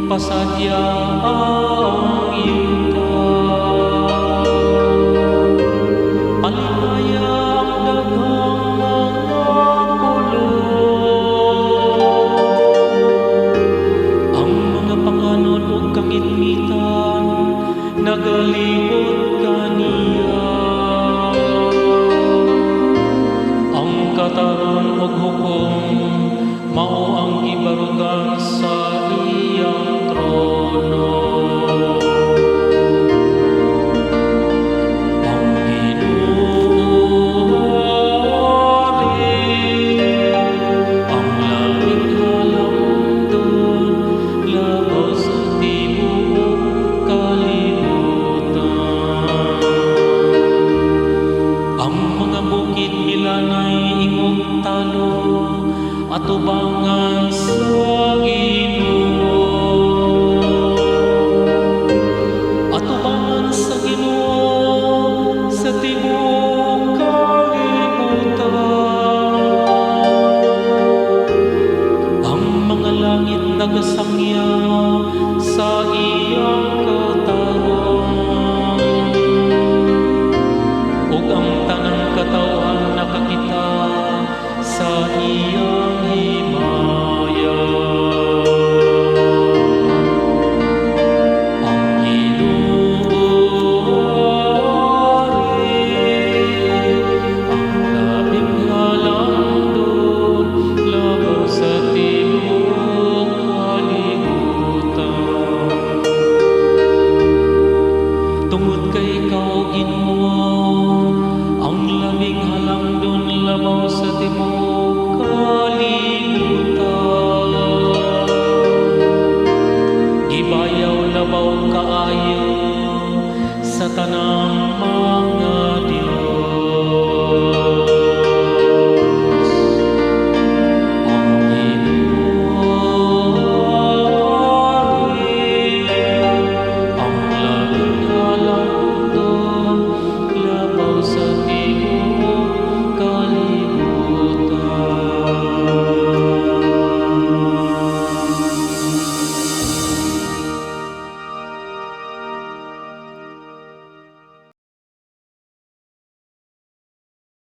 Pasadya ang iyong paligaya ang daghang mga pulong. Ang mga panganod o kangitmitan nagalibot kaniya. Ang kataron o hukom mao ang ibarugan sa iyang trono. Ang Ginoo ang langit halangdon, labaw sa tibuok kalibutan. Ang mga bukid milanay ingog talo, atubangan sa Ginoo. Atubangan sa Ginoo sa tibuok kalibutan. Ang mga langit nagasangya sa iyang katarong, ug ang tanang katawhan nakakita sa iya